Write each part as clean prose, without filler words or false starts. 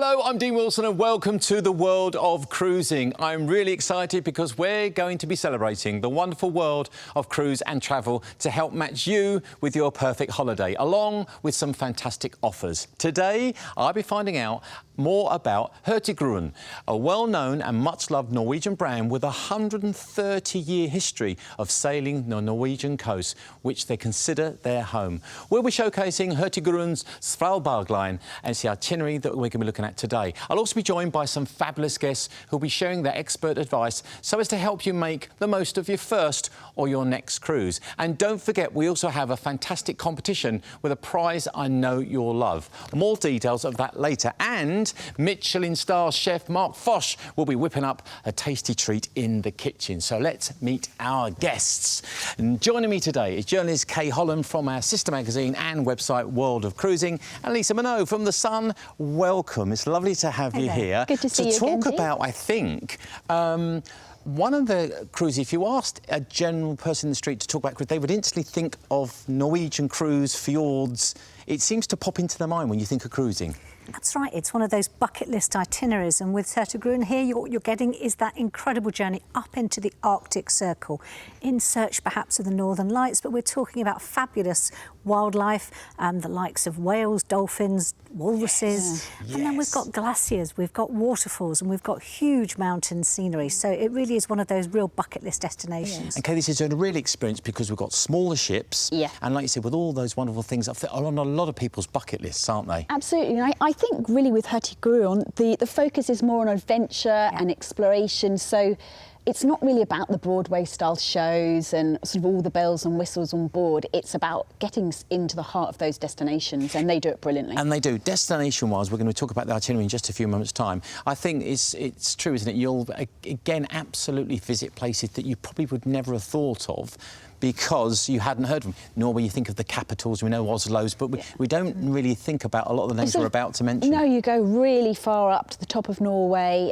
Hello, I'm Dean Wilson and welcome to the world of cruising. I'm really excited because we're going to be celebrating the wonderful world of cruise and travel to help match you with your perfect holiday, along with some fantastic offers. Today, I'll be finding out more about Hurtigruten, a well-known and much-loved Norwegian brand with a 130-year history of sailing the Norwegian coast, which they consider their home. We'll be showcasing Hurtigruten's Svalbard Line, and it's the itinerary that we're going to be looking at today. I'll also be joined by some fabulous guests who'll be sharing their expert advice so as to help you make the most of your first or your next cruise. And don't forget, we also have a fantastic competition with a prize I know you'll love. More details of that later. And Michelin star chef Mark Foch will be whipping up a tasty treat in the kitchen. So let's meet our guests. And joining me today is journalist Kay Holland from our sister magazine and website World of Cruising, and Lisa Minot from The Sun. Welcome. It's lovely to have you here. Good to see you talk again, about, I think, one of the cruises, if you asked a general person in the street to talk about cruise, they would instantly think of Norwegian cruise, fjords. It seems to pop into their mind when you think of cruising. That's right, it's one of those bucket list itineraries, and with Hurtigruten here, what you're getting is that incredible journey up into the Arctic Circle, in search perhaps of the Northern Lights, but we're talking about fabulous wildlife, the likes of whales, dolphins, walruses, and then we've got glaciers, we've got waterfalls, and we've got huge mountain scenery, so it really is one of those real bucket list destinations. Okay, this is a real experience because we've got smaller ships, and like you said, with all those wonderful things are on a lot of people's bucket lists, aren't they? Absolutely, and I think really with Hurtigruten, the focus is more on adventure and exploration, so it's not really about the Broadway-style shows and sort of all the bells and whistles on board. It's about getting into the heart of those destinations, and they do it brilliantly. And they do. Destination-wise, we're going to talk about the itinerary in just a few moments' time. I think it's true, isn't it? You'll, again, absolutely visit places that you probably would never have thought of because you hadn't heard of them. Norway, you think of the capitals, we know Oslo's, but we don't really think about a lot of the names we're about to mention. No, you go really far up to the top of Norway,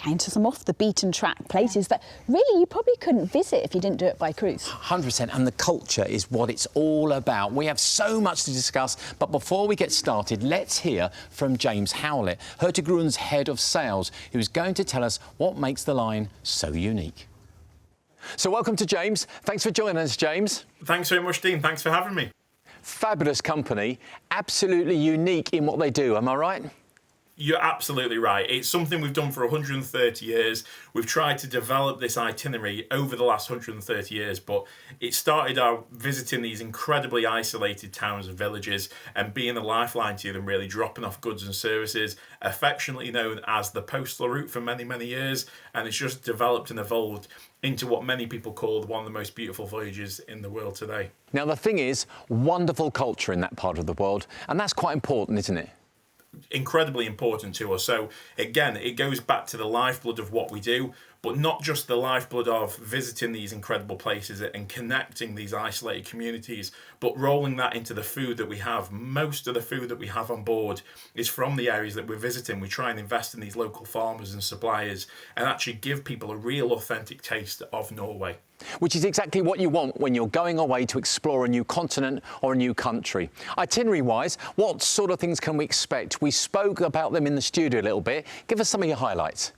into some off-the-beaten-track places that really you probably couldn't visit if you didn't do it by cruise. 100%, and the culture is what it's all about. We have so much to discuss, but before we get started, let's hear from James Howlett, Hurtigruten's head of sales, who's going to tell us what makes the line so unique. So welcome to James. Thanks for joining us, James. Thanks very much, Dean. Thanks for having me. Fabulous company, absolutely unique in what they do, am I right? You're absolutely right. It's something we've done for 130 years. We've tried to develop this itinerary over the last 130 years, but it started out visiting these incredibly isolated towns and villages and being a lifeline to them, really dropping off goods and services, affectionately known as the postal route for many, many years. And it's just developed and evolved into what many people call one of the most beautiful voyages in the world today. Now, the thing is, wonderful culture in that part of the world, and that's quite important, isn't it? Incredibly important to us. So again, it goes back to the lifeblood of what we do, but not just the lifeblood of visiting these incredible places and connecting these isolated communities, but rolling that into the food that we have. Most of the food that we have on board is from the areas that we're visiting. We try and invest in these local farmers and suppliers and actually give people a real authentic taste of Norway. Which is exactly what you want when you're going away to explore a new continent or a new country. Itinerary-wise, what sort of things can we expect? We spoke about them in the studio a little bit. Give us some of your highlights.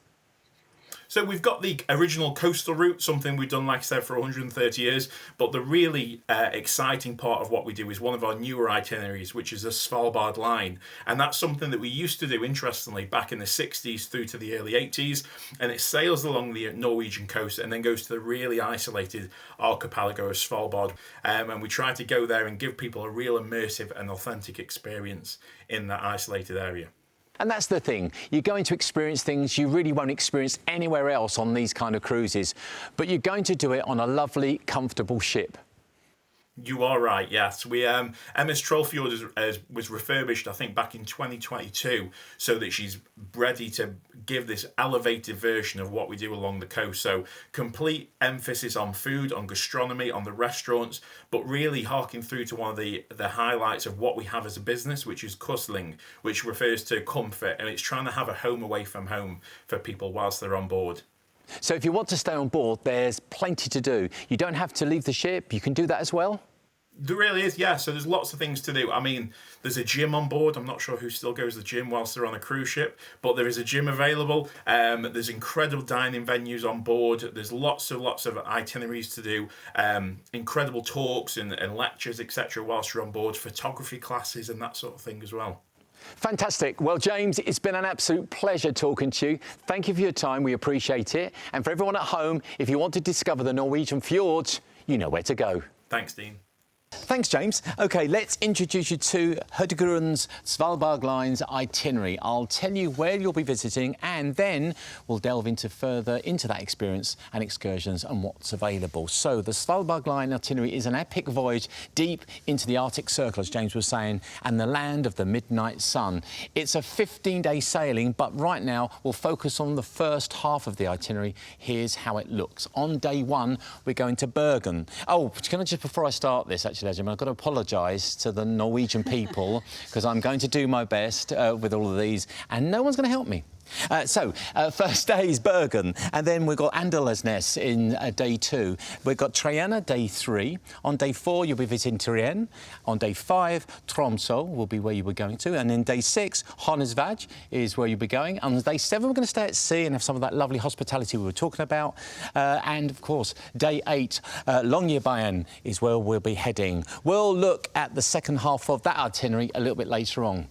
So we've got the original coastal route, something we've done, like I said, for 130 years. But the really exciting part of what we do is one of our newer itineraries, which is the Svalbard Line. And that's something that we used to do, interestingly, back in the 60s through to the early 80s. And it sails along the Norwegian coast and then goes to the really isolated archipelago of Svalbard. And we try to go there and give people a real immersive and authentic experience in that isolated area. And that's the thing. You're going to experience things you really won't experience anywhere else on these kind of cruises. But you're going to do it on a lovely, comfortable ship. You are right, yes. MS Trollfjord was refurbished, I think, back in 2022, so that she's ready to give this elevated version of what we do along the coast. So complete emphasis on food, on gastronomy, on the restaurants, but really harking through to one of the highlights of what we have as a business, which is Kusling, which refers to comfort, and it's trying to have a home away from home for people whilst they're on board. So if you want to stay on board, there's plenty to do. You don't have to leave the ship. You can do that as well. There really is, yeah. So there's lots of things to do. I mean, there's a gym on board. I'm not sure who still goes to the gym whilst they're on a cruise ship, but there is a gym available. There's incredible dining venues on board. There's lots of itineraries to do. Incredible talks and lectures, etc. whilst you're on board. Photography classes and that sort of thing as well. Fantastic. Well, James, it's been an absolute pleasure talking to you. Thank you for your time. We appreciate it. And for everyone at home, if you want to discover the Norwegian fjords, you know where to go. Thanks, Dean. Thanks, James. OK, let's introduce you to Hurtigruten's Svalbard Line's itinerary. I'll tell you where you'll be visiting, and then we'll delve further into that experience and excursions and what's available. So the Svalbard Line itinerary is an epic voyage deep into the Arctic Circle, as James was saying, and the land of the midnight sun. It's a 15-day sailing, but right now we'll focus on the first half of the itinerary. Here's how it looks. On day one, we're going to Bergen. Oh, can I just, before I start this, actually, I've got to apologise to the Norwegian people because I'm going to do my best with all of these, and no one's going to help me. First day is Bergen, and then we've got Andalesnes in day 2. We've got Triana, day 3. On day 4, you'll be visiting Tyrien. On day 5, Tromsø will be where you were going to. And then day 6, Honnesvåg is where you'll be going. On day 7, we're going to stay at sea and have some of that lovely hospitality we were talking about. And, of course, day 8, Longyearbyen is where we'll be heading. We'll look at the second half of that itinerary a little bit later on.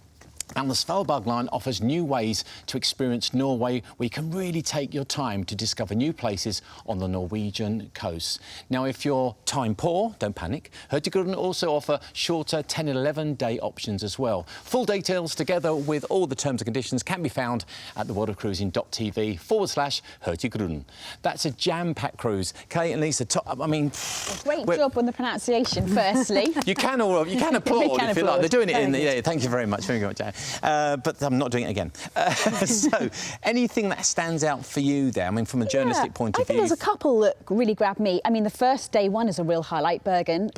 And the Svalbard Line offers new ways to experience Norway where you can really take your time to discover new places on the Norwegian coast. Now, if you're time poor, don't panic. Hurtigruten also offer shorter 10 and 11-day options as well. Full details together with all the terms and conditions can be found at theworldofcruising.tv/Hurtigruten. That's a jam-packed cruise. Kate and Lisa, Great job on the pronunciation, firstly. You can applaud if you like. They're doing it in the... Yeah, thank you very much. Very much. But I'm not doing it again. So, anything that stands out for you there? I mean, from a journalistic point of view? I think there's a couple that really grabbed me. I mean, the first day one is a real highlight, Bergen.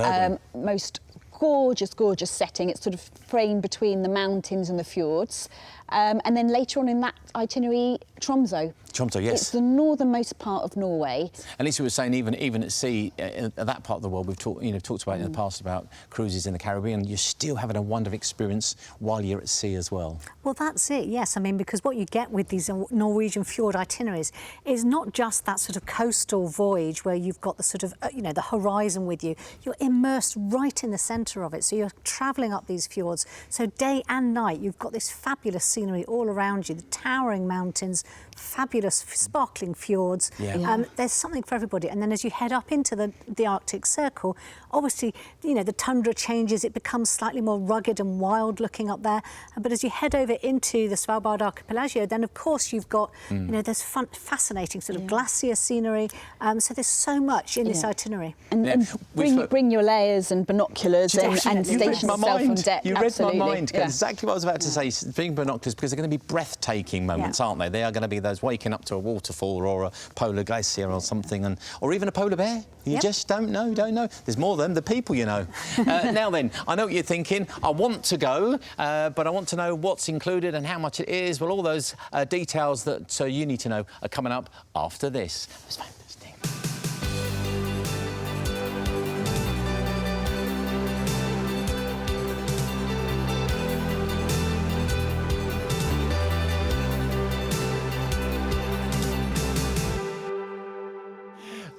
Most gorgeous setting. It's sort of framed between the mountains and the fjords. And then later on in that itinerary, Tromsø. Tromsø, yes. It's the northernmost part of Norway. And Lisa was saying, even at sea, at that part of the world, we've talked about in the past about cruises in the Caribbean. You're still having a wonderful experience while you're at sea as well. Well, that's it, yes. I mean, because what you get with these Norwegian fjord itineraries is not just that sort of coastal voyage where you've got the sort of, the horizon with you. You're immersed right in the centre of it. So you're travelling up these fjords. So day and night, you've got this fabulous scenery all around you, the towering mountains, fabulous sparkling fjords. There's something for everybody. And then as you head up into the Arctic Circle, obviously, the tundra changes. It becomes slightly more rugged and wild looking up there. But as you head over into the Svalbard archipelago, then of course you've got, there's fascinating sort of glacier scenery. So there's so much in this itinerary. And bring your layers and binoculars and station yourself on deck. You read my mind. Exactly what I was about to say. Bring binoculars, because they're going to be breathtaking moments, aren't they? They are going to be those waking up to a waterfall or a polar glacier or something, or even a polar bear. You just don't know. There's more than the people, Now then, I know what you're thinking. I want to go, but I want to know what's included and how much it is. Well, all those details that you need to know are coming up after this. It's fantastic.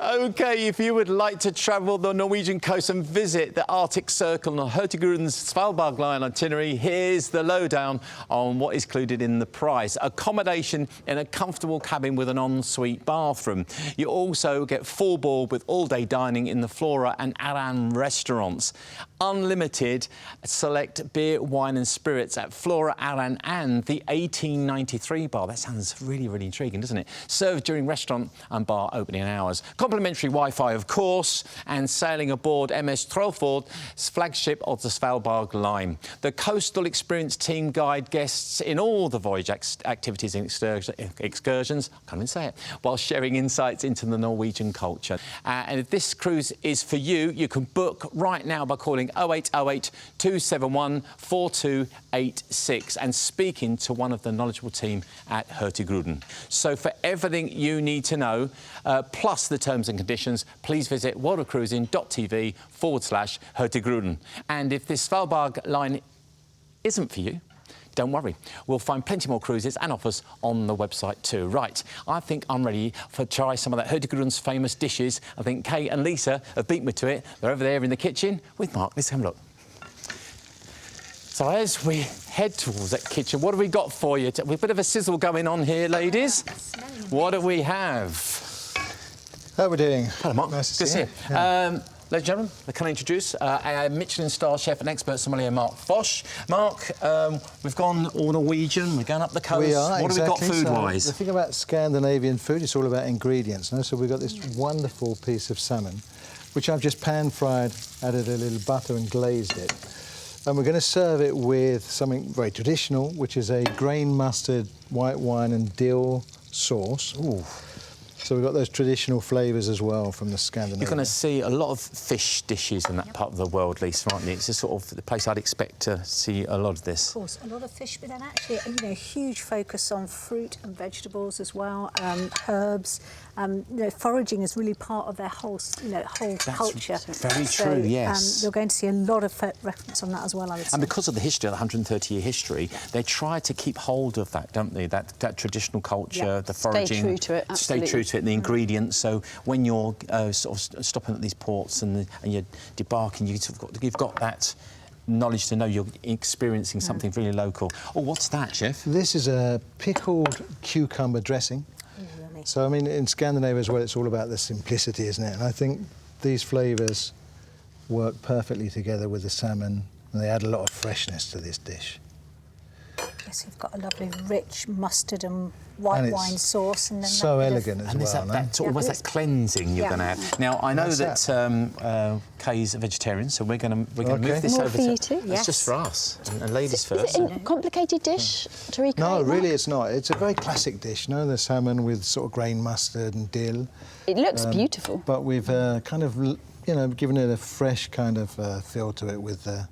OK, if you would like to travel the Norwegian coast and visit the Arctic Circle on Hurtigruten's Svalbard Line itinerary, here's the lowdown on what is included in the price. Accommodation in a comfortable cabin with an ensuite bathroom. You also get full board with all-day dining in the Flora and Aran restaurants. Unlimited select beer, wine and spirits at Flora, Aran and the 1893 bar. That sounds really, really intriguing, doesn't it? Served during restaurant and bar opening hours. Complimentary Wi-Fi, of course, and sailing aboard MS Trollford's flagship of the Svalbard Line. The Coastal Experience team guide guests in all the voyage activities and excursions, I can't even say it, while sharing insights into the Norwegian culture. And if this cruise is for you, you can book right now by calling 0808 271 4286 and speaking to one of the knowledgeable team at Hurtigruten. So for everything you need to know, plus the terms and conditions, please visit worldofcruising.tv/Hurtigruten. And if this Svalbard line isn't for you, don't worry, we'll find plenty more cruises and offers on the website too. Right, I think I'm ready to try some of that Hurtigruten's famous dishes. I think Kate and Lisa have beat me to it. They're over there in the kitchen with Mark. Let's have a look. So as we head towards that kitchen, what have we got for you? We've a bit of a sizzle going on here, ladies. What do we have? How are we doing? Hello, Mark. Nice to see you. Yeah. Ladies and gentlemen, can I introduce our Michelin-star chef and expert sommelier, Mark Foch. Mark, we've gone all Norwegian, we're going up the coast. We are, What exactly. have we got food-wise? So the thing about Scandinavian food, it's all about ingredients. No? So we've got this wonderful piece of salmon, which I've just pan-fried, added a little butter and glazed it. And we're going to serve it with something very traditional, which is a grain mustard, white wine and dill sauce. Ooh. So we've got those traditional flavours as well from the Scandinavian. You're going to see a lot of fish dishes in that part of the world, Lisa, aren't you? It's a sort of the place I'd expect to see a lot of this. Of course, a lot of fish, but then actually, huge focus on fruit and vegetables as well, herbs. Foraging is really part of their whole culture. Very true, yes. You're going to see a lot of reference on that as well, I would say. And because of the history, the 130-year history, they try to keep hold of that, don't they? That traditional culture, the foraging. Stay true to it, absolutely. Stay true to it, the ingredients. So when you're sort of stopping at these ports and you're debarking, you've got that knowledge to know you're experiencing something really local. Oh, what's that, chef? This is a pickled cucumber dressing. So, I mean, in Scandinavia as well, it's all about the simplicity, isn't it? And I think these flavours work perfectly together with the salmon, and they add a lot of freshness to this dish. Yes, you've got a lovely rich mustard and white wine sauce, and then so elegant as and well. That's almost that cleansing you're going to have. Now I know that Kay's a vegetarian, so we're going to move this More over for you to. too? It's just for us and ladies first. Is it a complicated dish to recreate? No, really, Mark? it's not. It's a very classic dish, the salmon with sort of grain mustard and dill. It looks beautiful. But we've kind of, given it a fresh kind of feel to it with the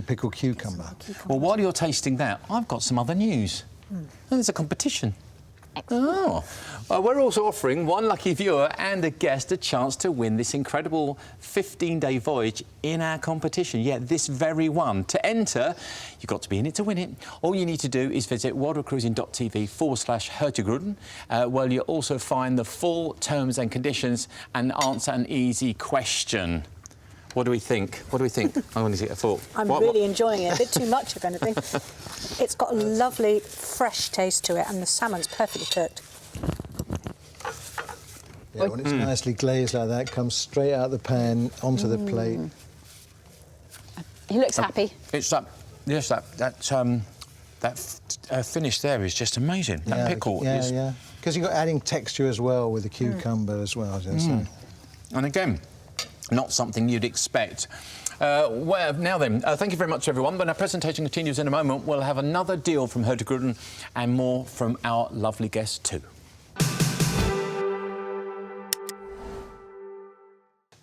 pickled cucumber. Well, while you're tasting that, I've got some other news. There's a competition. Oh, we're also offering one lucky viewer and a guest a chance to win this incredible 15-day voyage in our competition. Yeah, this very one. To enter, you've got to be in it to win it. All you need to do is visit worldofcruising.tv/Hurtigruten, where you'll also find the full terms and conditions and answer an easy question. What do we think? I want to get a thought. I'm really enjoying it. A bit too much, if anything. It's got a lovely, fresh taste to it, and the salmon's perfectly cooked. Yeah, when it's nicely glazed like that, comes straight out the pan onto the plate. He looks happy. It's that finish there is just amazing. That pickle is. Yeah. Because you've got adding texture as well with the cucumber as well. So. And again, not something you'd expect. Well, now then, thank you very much, everyone. When our presentation continues in a moment, we'll have another deal from Hurtigruten and more from our lovely guest too.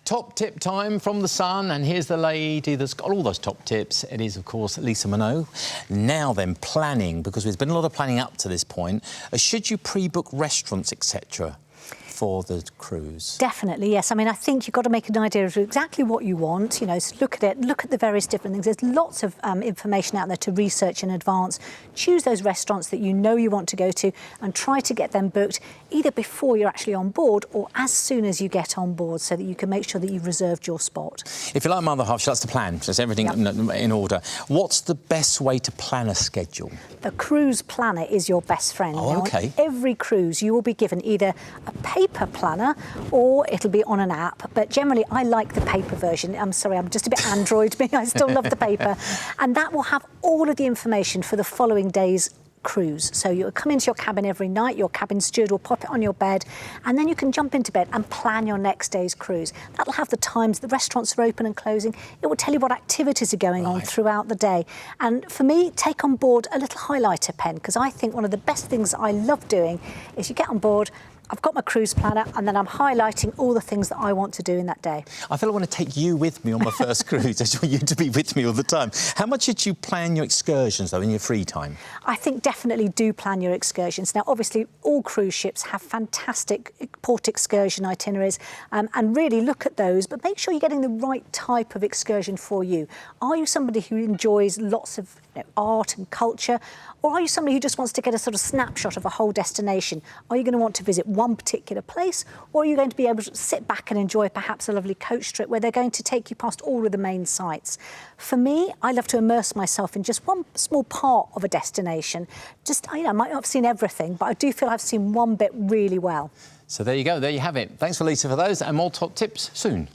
Top tip time from the Sun, and here's the lady that's got all those top tips. It is, of course, Lisa Minot. Now then, planning, because there's been a lot of planning up to this point. Should you pre-book restaurants, etc., for the cruise? Definitely, yes. I mean, I think you've got to make an idea of exactly what you want. So look at it, look at the various different things. There's lots of information out there to research in advance. Choose those restaurants that you know you want to go to and try to get them booked either before you're actually on board or as soon as you get on board, so that you can make sure that you've reserved your spot. If you like my other half, she likes to plan. So it's everything in order. What's the best way to plan a schedule? The cruise planner is your best friend. Oh, OK. On every cruise, you will be given either a paper planner or it'll be on an app. But generally, I like the paper version. I'm sorry, I'm just a bit Android. I still love the paper. And that will have all of the information for the following day's cruise. So you'll come into your cabin every night, your cabin steward will pop it on your bed, and then you can jump into bed and plan your next day's cruise. That'll have the times the restaurants are open and closing. It will tell you what activities are going on throughout the day. And for me, take on board a little highlighter pen, because I think one of the best things I love doing is you get on board I've got my cruise planner and then I'm highlighting all the things that I want to do in that day. I feel I want to take you with me on my first cruise. I just want you to be with me all the time. How much did you plan your excursions, though, in your free time? I think definitely do plan your excursions. Now, obviously, all cruise ships have fantastic port excursion itineraries and really look at those, but make sure you're getting the right type of excursion for you. Are you somebody who enjoys lots of art and culture, or are you somebody who just wants to get a sort of snapshot of a whole destination? Are you going to want to visit one particular place, or are you going to be able to sit back and enjoy perhaps a lovely coach trip where they're going to take you past all of the main sites? For me, I love to immerse myself in just one small part of a destination. Just, I might not have seen everything, but I do feel I've seen one bit really well. So there you go, there you have it. Thanks, Lisa, for those, and more top tips soon.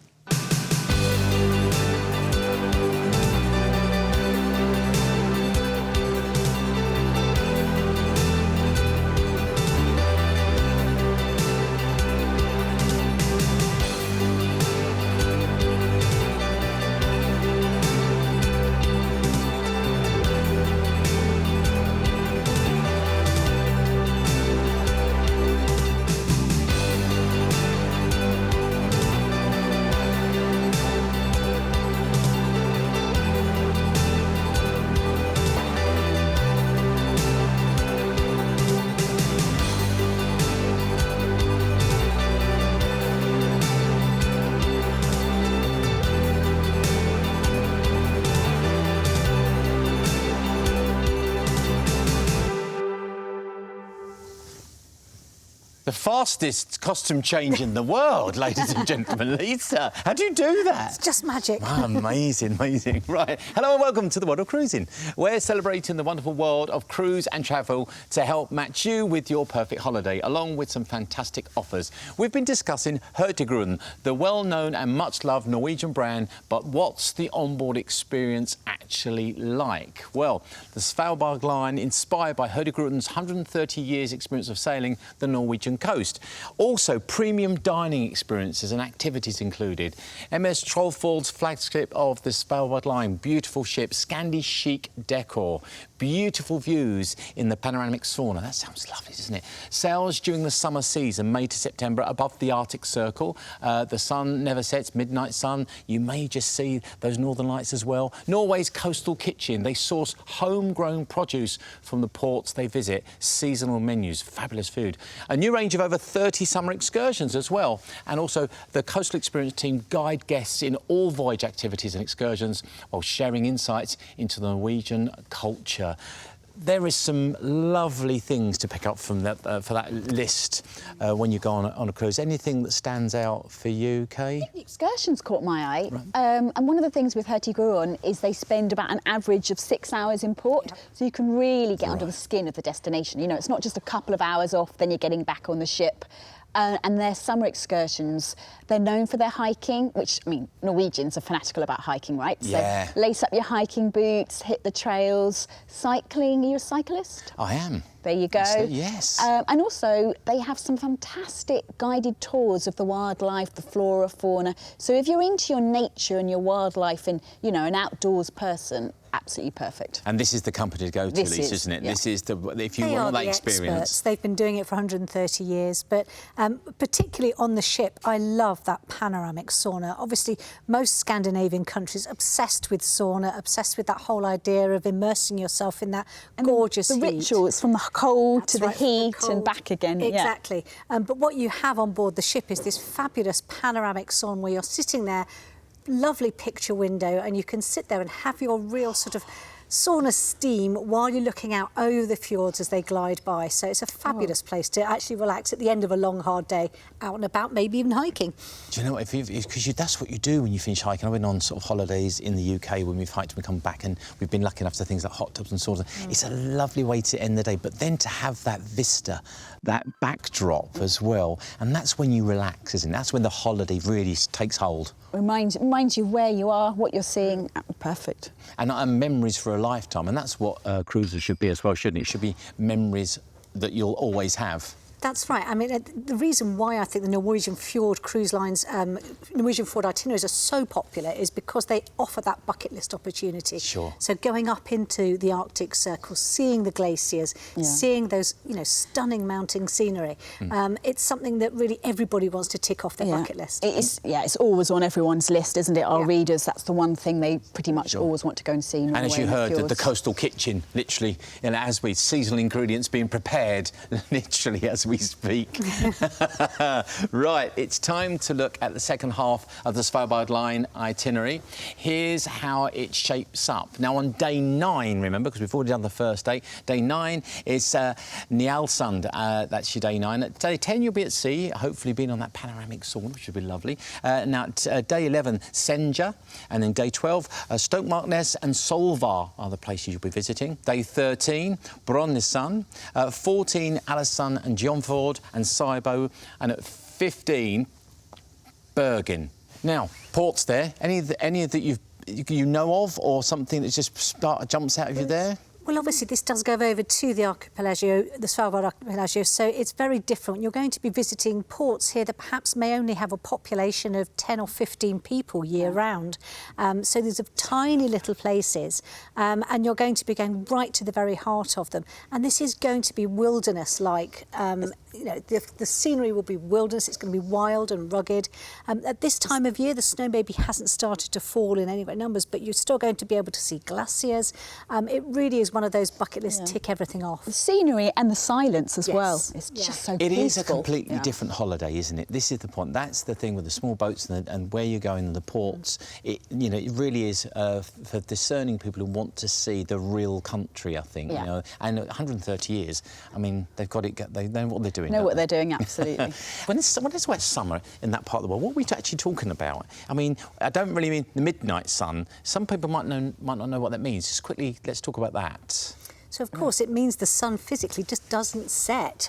The fastest costume change in the world, ladies and gentlemen. Lisa, how do you do that? It's just magic. Wow, amazing, amazing. Right. Hello and welcome to the World of Cruising. We're celebrating the wonderful world of cruise and travel to help match you with your perfect holiday, along with some fantastic offers. We've been discussing Hurtigruten, the well-known and much-loved Norwegian brand, but what's the onboard experience actually like? Well, the Svalbard Line, inspired by Hurtigruten's 130 years experience of sailing the Norwegian coast. Also, premium dining experiences and activities included. MS Trollfald's flagship of the Svalbard Line, beautiful ship, Scandi chic decor, beautiful views in the panoramic sauna. That sounds lovely, doesn't it? Sails during the summer season, May to September, above the Arctic Circle. The sun never sets, midnight sun. You may just see those northern lights as well. Norway's coastal kitchen. They source homegrown produce from the ports they visit. Seasonal menus, fabulous food. A new range of over 30 summer excursions as well. And also, the Coastal Experience team guide guests in all voyage activities and excursions while sharing insights into the Norwegian culture. There is some lovely things to pick up from that for that list when you go on a cruise. Anything that stands out for you, Kay? The excursions caught my eye. Right. And one of the things with Hurtigruten is they spend about an average of 6 hours in port. Yep. So you can really get under the skin of the destination. You know, it's not just a couple of hours off, then you're getting back on the ship. And their summer excursions, they're known for their hiking, which, I mean, Norwegians are fanatical about hiking, right? Yeah. So lace up your hiking boots, hit the trails. Cycling, are you a cyclist? I am. There you go. Yes. And also, they have some fantastic guided tours of the wildlife, the flora, fauna. So if you're into your nature and your wildlife and, you know, an outdoors person, absolutely perfect. And this is the company to go to, Lisa, isn't it? Yeah. This is the, if you want that experience. Experts. They've been doing it for 130 years, but particularly on the ship, I love that panoramic sauna. Obviously, most Scandinavian countries obsessed with sauna, obsessed with that whole idea of immersing yourself in that gorgeous the heat. Rituals from the cold to the heat and back again. Exactly. But what you have on board the ship is this fabulous panoramic sauna where you're sitting there, lovely picture window, and you can sit there and have your real sort of sauna steam while you're looking out over the fjords as they glide by. So it's a fabulous place to actually relax at the end of a long, hard day, out and about, maybe even hiking. Do you know what? Because that's what you do when you finish hiking. I went on sort of holidays in the UK when we've hiked, we come back, and we've been lucky enough to things like hot tubs and saunas. It's a lovely way to end the day, but then to have that vista, that backdrop as well, and that's when you relax, isn't it? That's when the holiday really takes hold. Reminds you where you are, what you're seeing. Perfect. And memories for a lifetime, and that's what cruises should be as well, shouldn't it? It should be memories that you'll always have. That's right. I mean, the reason why I think the Norwegian Fjord cruise lines, Norwegian Fjord itineraries are so popular is because they offer that bucket list opportunity. Sure. So going up into the Arctic Circle, seeing the glaciers, seeing those, stunning mountain scenery, it's something that really everybody wants to tick off their bucket list. It's always on everyone's list, isn't it? Our readers, that's the one thing they pretty much always want to go and see. Norway and as you heard, the fjords. coastal kitchen, literally, as we seasonal ingredients being prepared, literally as we speak. Right, it's time to look at the second half of the Svalbard Line itinerary. Here's how it shapes up. Now, on day 9, remember, because we've already done the first day, day 9 is Nyalsund. That's your day 9. At day 10, you'll be at sea, hopefully being on that panoramic sauna, which would be lovely. Now, day 11, Senja, and then day 12, Stokmarknes and Solvar are the places you'll be visiting. Day 13, Brønnøysund, 14, Alesund and Jomford and Saibo, and at 15, Bergen. Now, ports there, any that you know of, or something that just jumps out of you there? Well, obviously, this does go over to the archipelago, the Svalbard archipelago, so it's very different. You're going to be visiting ports here that perhaps may only have a population of 10 or 15 people year-round. So these are tiny little places, and you're going to be going right to the very heart of them. And this is going to be wilderness-like. The scenery will be wilderness. It's going to be wild and rugged. At this time of year, the snow maybe hasn't started to fall in any great numbers, but you're still going to be able to see glaciers. It really is one of those bucket list tick everything off. The scenery and the silence as well. It's just so peaceful. It is a completely different holiday, isn't it? This is the point. That's the thing with the small boats and where you're going and the ports. It really is for discerning people who want to see the real country, I think. And 130 years, I mean, they've got it. They know what they're doing. Know what they're doing, absolutely. When it's wet summer in that part of the world, what are we actually talking about? I mean, I don't really mean the midnight sun. Some people might not know what that means. Just quickly, let's talk about that. So, of course, it means the sun physically just doesn't set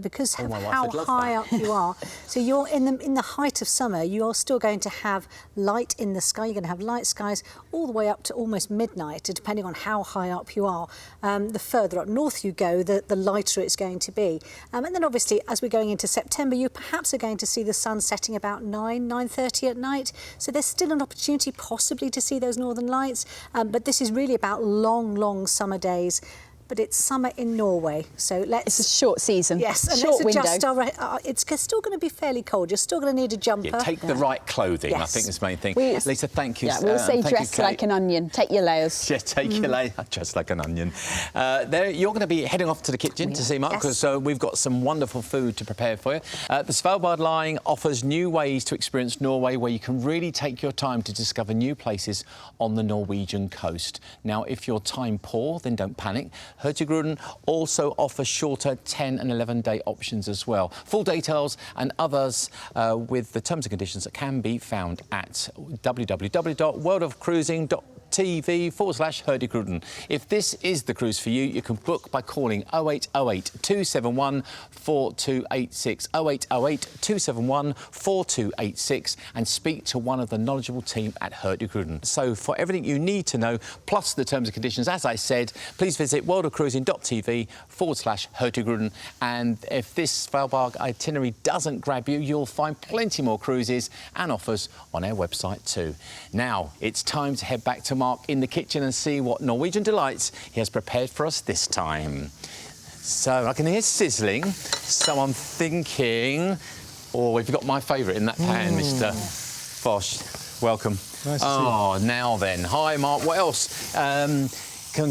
because of how high up you are. So you're in the height of summer, you're still going to have light in the sky. You're going to have light skies all the way up to almost midnight, depending on how high up you are. The further up north you go, the lighter it's going to be. And then, obviously, as we're going into September, you perhaps are going to see the sun setting about 9:30 at night. So there's still an opportunity possibly to see those northern lights. But this is really about long summer days. But it's summer in Norway, so let's... It's a short season. Yes, and short let's adjust window. It's still going to be fairly cold. You're still going to need a jumper. Yeah, take the right clothing, I think is the main thing. Lisa, thank you. Yeah, we'll say dress like an onion. Take your layers. Yeah, take your layers. Dress like an onion. You're going to be heading off to the kitchen to see Mark, because we've got some wonderful food to prepare for you. The Svalbard Line offers new ways to experience Norway, where you can really take your time to discover new places on the Norwegian coast. Now, if you're time poor, then don't panic. Hurtigruten also offers shorter 10 and 11-day options as well. Full details and others with the terms and conditions that can be found at www.worldofcruising.tv/Hurtigruten. If this is the cruise for you, you can book by calling 0808 271 4286, 0808 271 4286, and speak to one of the knowledgeable team at Hurtigruten. So for everything you need to know, plus the terms and conditions, as I said, please visit worldofcruising.tv/Hurtigruten. And if this Svalbard itinerary doesn't grab you, you'll find plenty more cruises and offers on our website too. Now, it's time to head back to Mark in the kitchen and see what Norwegian delights he has prepared for us this time. So I can hear sizzling, so I'm thinking, we've got my favourite in that pan, Mr. Fosh. Welcome. Nice to see you. Now then. Hi, Mark. What else can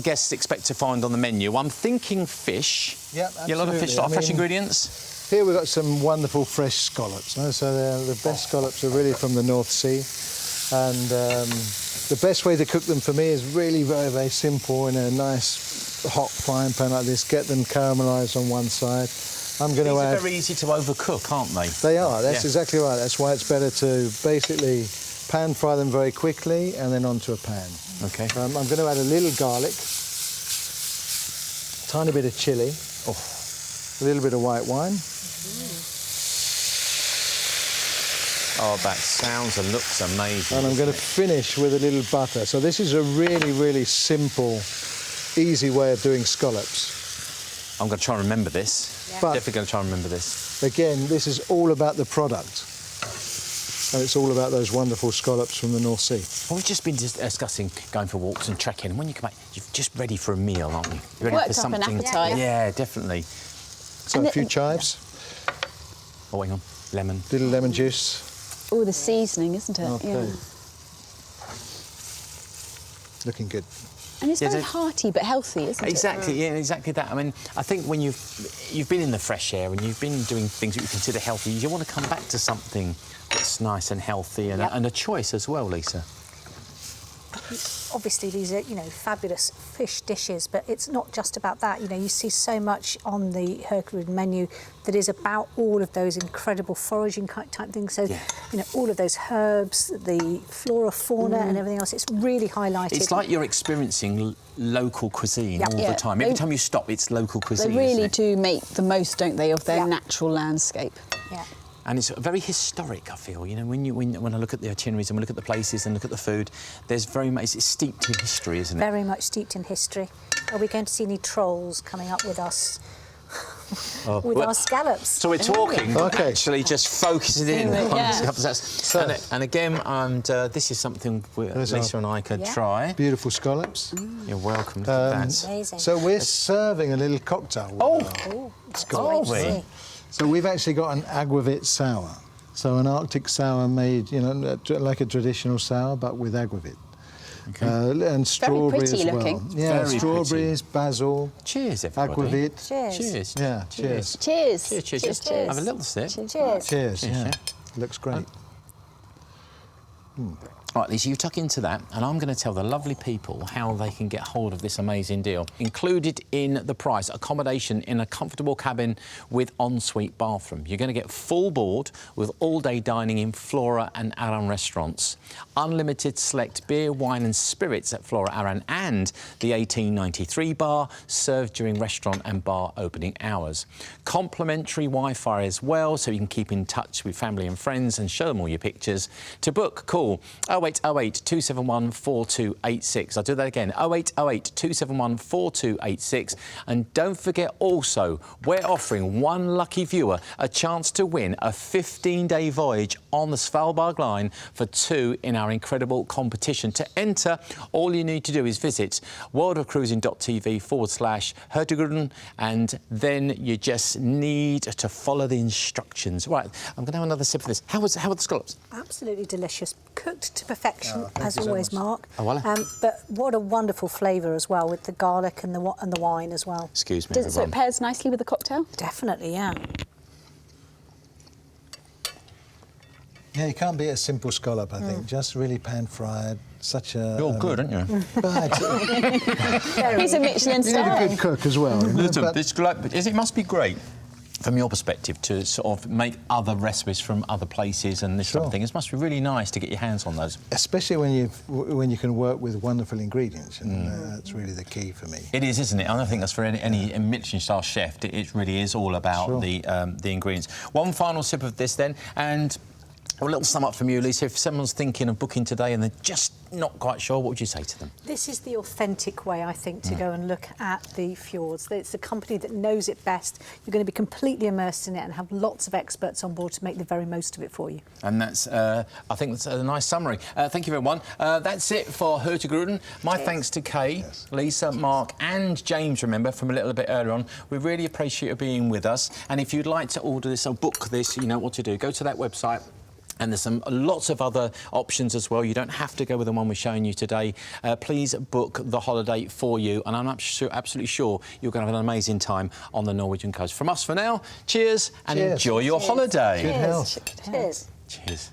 guests expect to find on the menu? I'm thinking fish. Yeah, absolutely. A lot of fish, fresh ingredients. Here we've got some wonderful fresh scallops. No? So the best scallops are really from the North Sea. And the best way to cook them for me is really very, very simple in a nice hot frying pan like this. Get them caramelised on one side. I'm going to add... These are very easy to overcook, aren't they? They are. That's exactly right. That's why it's better to basically pan fry them very quickly and then onto a pan. OK. I'm going to add a little garlic, tiny bit of chilli, a little bit of white wine. Oh, that sounds and looks amazing. And I'm going to finish with a little butter. So this is a really, really simple, easy way of doing scallops. I'm going to try and remember this. Yeah. But- Definitely going to try and remember this. Again, this is all about the product. And it's all about those wonderful scallops from the North Sea. Well, we've just been discussing going for walks and trekking, and when you come back, you're just ready for a meal, aren't you? You're ready Worked up an appetite. Yeah, definitely. So And a few chives, Oh, hang on. Lemon. little lemon juice. All the seasoning, isn't it? Okay. Yeah. Looking good. And it's Yeah, very they- hearty but healthy, isn't it? Exactly, yeah, exactly that. I mean, I think when you've been in the fresh air and you've been doing things that you consider healthy, you want to come back to something that's nice and healthy and, Yep. and a choice as well, Lisa. Obviously, these are, fabulous fish dishes, but it's not just about that. You see so much on the Hurtigruten menu that is about all of those incredible foraging type things. So, Yeah. all of those herbs, the flora, fauna, and everything else. It's really highlighted. It's like you're experiencing local cuisine Yep. all Yeah, the time. Every they- time you stop, it's local cuisine. They really isn't it? do make the most, don't they, of their Yeah. natural landscape. Yeah. And it's very historic, I feel. When I look at the itineraries and we look at the places and look at the food, there's very much, it's steeped in history, isn't it? Very much steeped in history. Are we going to see any trolls coming up with us? With well, our scallops? So we're talking, Okay. actually just focusing in on Yeah. the scallops. And again, this is something There's Lisa our- and I could Yeah. try. Beautiful scallops. You're welcome to that. Amazing. So we're serving a little cocktail. with Oh. our- Ooh, Are wait to we? see. So we've actually got an agavit sour. So an Arctic sour made, like a traditional sour, but with agavit. And strawberry pretty as well. looking. Yeah, Very strawberries, basil, Cheers, everybody. agavit. Cheers. Cheers. Yeah, cheers. Cheers. Cheers, cheers. Cheers, cheers. Have a little sip. Cheers. Cheers, yeah. yeah. Looks great. Right, Lisa, you tuck into that, and I'm going to tell the lovely people how they can get hold of this amazing deal. Included in the price, accommodation in a comfortable cabin with ensuite bathroom. You're going to get full board with all-day dining in Flora and Aran restaurants, unlimited select beer, wine and spirits at Flora Aran, and the 1893 bar served during restaurant and bar opening hours. Complimentary Wi-Fi as well, so you can keep in touch with family and friends and show them all your pictures. To book, call 0808 271 4286. I'll do that again, 0808 271 4286. And don't forget also, we're offering one lucky viewer a chance to win a 15-day voyage on the Svalbard Line for two in our incredible competition. To enter, all you need to do is visit worldofcruising.tv/Hurtigruten, and then you just need to follow the instructions. Right, I'm going to have another sip of this. How are the scallops? Absolutely delicious. Cooked to perfection, thank as you so always, much. Mark. Oh, voilà. But what a wonderful flavour as well, with the garlic and the wine as well. Excuse me, So it everyone. pairs nicely with the cocktail? Definitely, yeah. Yeah, you can't beat a simple scallop, I think. Just really pan-fried. Such a... You're good, aren't you? He's a Michelin You're a star. good cook as well. Listen, but- it must be great from your perspective to sort of make other recipes from other places and this sort of Sure. thing. It must be really nice to get your hands on those. Especially when you can work with wonderful ingredients, and that's really the key for me. It is, isn't it? I don't think that's for any Michelin-star chef. It really is all about Sure. the ingredients. One final sip of this then, and a little sum up from you, Lisa. If someone's thinking of booking today and they're just not quite sure, what would you say to them? This is the authentic way, I think, to go and look at the fjords. It's the company that knows it best. You're going to be completely immersed in it and have lots of experts on board to make the very most of it for you. And that's, I think that's a nice summary. Thank you, everyone. That's it for Hurtigruten. My thanks to Kay, Lisa, Mark and James, remember, from a little bit earlier on. We really appreciate you being with us. And if you'd like to order this or book this, you know what to do. Go to that website. And there's lots of other options as well. You don't have to go with the one we're showing you today. Please book the holiday for you, and I'm absolutely sure you're going to have an amazing time on the Norwegian coast. From us for now, cheers and Cheers. enjoy your holiday. Good health. Cheers. Cheers.